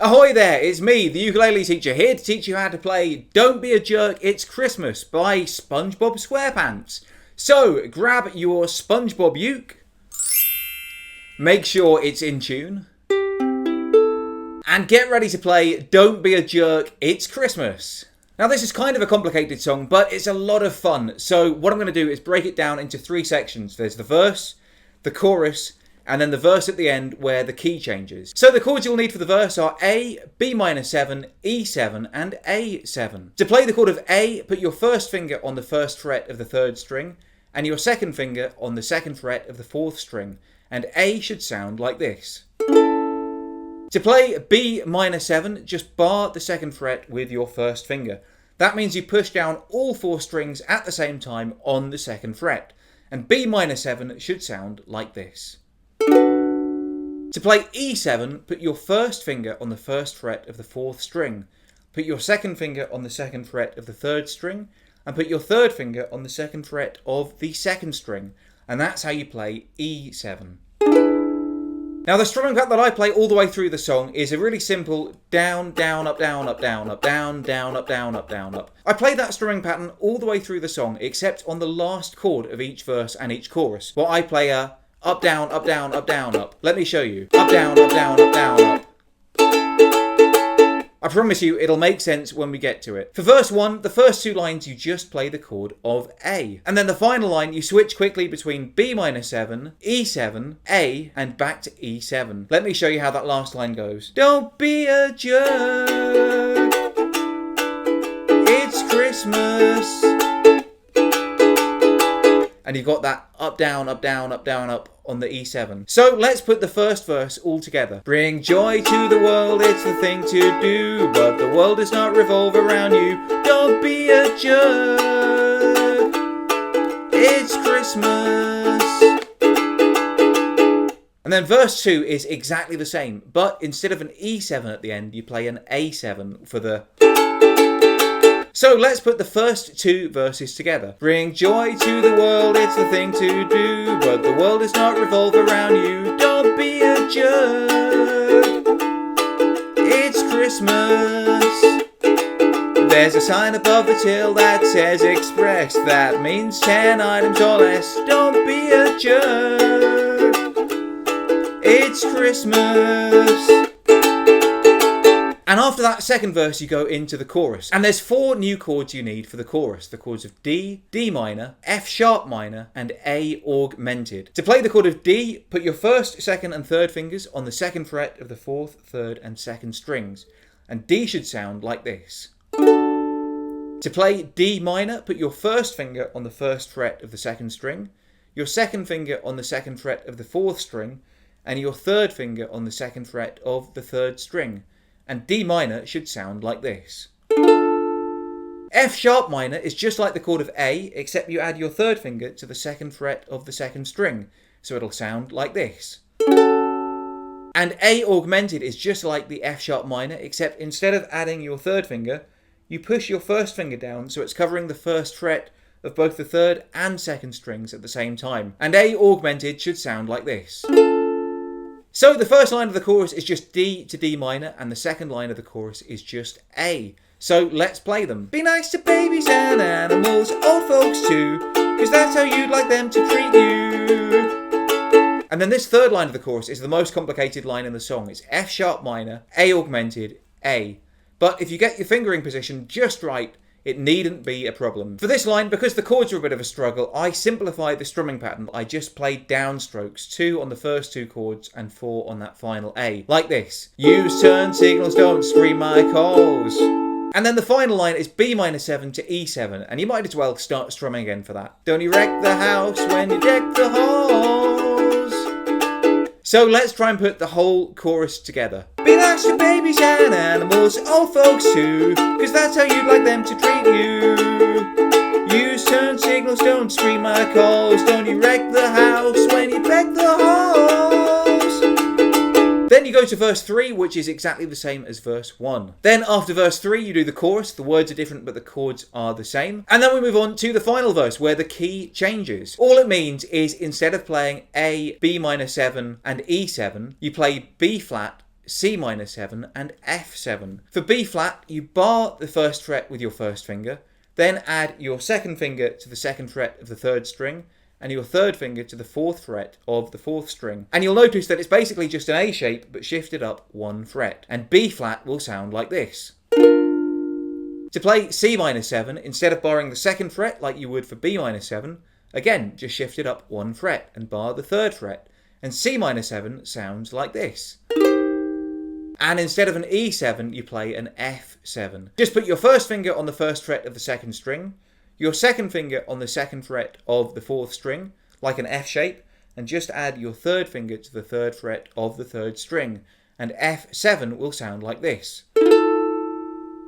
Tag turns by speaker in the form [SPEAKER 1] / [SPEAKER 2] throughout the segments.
[SPEAKER 1] Ahoy there, it's me, the ukulele teacher, here to teach you how to play Don't Be a Jerk, It's Christmas by Spongebob Squarepants. So, grab your Spongebob uke, make sure it's in tune, and get ready to play Don't Be a Jerk, It's Christmas. Now this is kind of a complicated song, but it's a lot of fun. So what I'm going to do is break it down into three sections. There's the verse, the chorus, and then the verse at the end where the key changes. So the chords you'll need for the verse are A, B minor 7, E7 and A7. To play the chord of A, put your first finger on the first fret of the third string and your second finger on the second fret of the fourth string, and A should sound like this. To play B minor 7, just bar the second fret with your first finger. That means you push down all four strings at the same time on the second fret, and B minor 7 should sound like this. To play E7, put your first finger on the first fret of the fourth string, put your second finger on the second fret of the third string, and put your third finger on the second fret of the second string, and that's how you play E7. Now the strumming pattern that I play all the way through the song is a really simple down, down, up, down, up, down, up, down, down, up, down, up, down, up. I play that strumming pattern all the way through the song except on the last chord of each verse and each chorus, where I play a up, down, up, down, up, down, up. Let me show you. Up, down, up, down, up, down, up. I promise you it'll make sense when we get to it. For verse 1, the first two lines you just play the chord of A. And then the final line you switch quickly between B minor 7, E7, A, and back to E7. Let me show you how that last line goes. Don't be a jerk, it's Christmas. And you've got that up, down, up, down, up, down, up on the E7. So let's put the first verse all together. Bring joy to the world, it's the thing to do, but the world does not revolve around you. Don't be a jerk, it's Christmas. And then verse 2 is exactly the same, but instead of an E7 at the end, you play an A7 for the... So let's put the first two verses together. Bring joy to the world, it's the thing to do, but the world does not revolve around you. Don't be a jerk, it's Christmas. There's a sign above the till that says express, that means 10 items or less. Don't be a jerk, it's Christmas. And after that second verse, you go into the chorus. And there's four new chords you need for the chorus. The chords of D, D minor, F sharp minor, and A augmented. To play the chord of D, put your first, second, and third fingers on the second fret of the fourth, third, and second strings. And D should sound like this. To play D minor, put your first finger on the first fret of the second string, your second finger on the second fret of the fourth string, and your third finger on the second fret of the third string. And D minor should sound like this. F sharp minor is just like the chord of A, except you add your third finger to the second fret of the second string, so it'll sound like this. And A augmented is just like the F sharp minor, except instead of adding your third finger, you push your first finger down so it's covering the first fret of both the third and second strings at the same time. And A augmented should sound like this. So the first line of the chorus is just D to D minor, and the second line of the chorus is just A. So let's play them. Be nice to babies and animals, old folks too, 'cause that's how you'd like them to treat you. And then this third line of the chorus is the most complicated line in the song. It's F sharp minor, A augmented, A. But if you get your fingering position just right, it needn't be a problem. For this line, because the chords are a bit of a struggle, I simplified the strumming pattern. I just played downstrokes, 2 on the first two chords and 4 on that final A. Like this. Use turn signals, don't scream my calls. And then the final line is B minor 7 to E7, and you might as well start strumming again for that. Don't you wreck the house when you deck the halls. So let's try and put the whole chorus together. Be nice to babies and animals, old folks too, 'cause that's how you'd like them to treat you. Use turn signals, don't scream my calls. Don't you wreck the house when you deck the halls. Then you go to verse 3, which is exactly the same as verse 1. Then after verse 3, you do the chorus. The words are different, but the chords are the same. And then we move on to the final verse, where the key changes. All it means is instead of playing A, B minor 7, and E7, you play B flat, C minor 7 and F7. For B flat, you bar the first fret with your first finger, then add your second finger to the second fret of the third string, and your third finger to the fourth fret of the fourth string. And you'll notice that it's basically just an A shape, but shifted up one fret. And B flat will sound like this. To play C minor 7, instead of barring the second fret like you would for B minor 7, again, just shift it up one fret and bar the third fret. And C minor 7 sounds like this. And instead of an E7, you play an F7. Just put your first finger on the first fret of the second string, your second finger on the second fret of the fourth string, like an F shape, and just add your third finger to the third fret of the third string, and F7 will sound like this.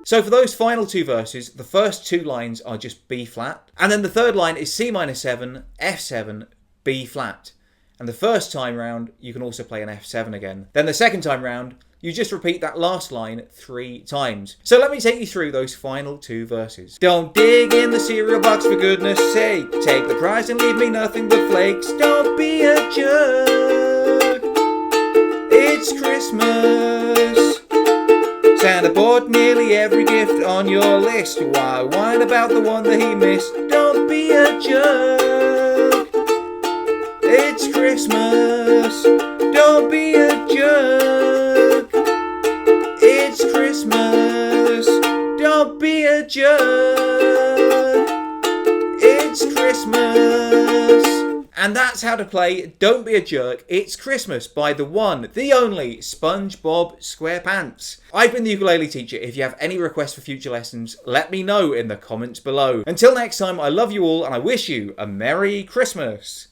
[SPEAKER 1] So for those final two verses, the first two lines are just B flat, and then the third line is C minor 7, F7, B flat. And the first time round, you can also play an F7 again. Then the second time round, you just repeat that last line 3 times. So let me take you through those final two verses. Don't dig in the cereal box for goodness sake. Take the prize and leave me nothing but flakes. Don't be a jerk. It's Christmas. Santa bought nearly every gift on your list. Why whine about the one that he missed? Don't be a jerk. It's Christmas. Don't be a jerk. It's Christmas. Don't be a jerk. It's Christmas. And that's how to play Don't Be a Jerk, It's Christmas by the one, the only Spongebob Squarepants. I've been the ukulele teacher. If you have any requests for future lessons, let me know in the comments below. Until next time, I love you all and I wish you a Merry Christmas.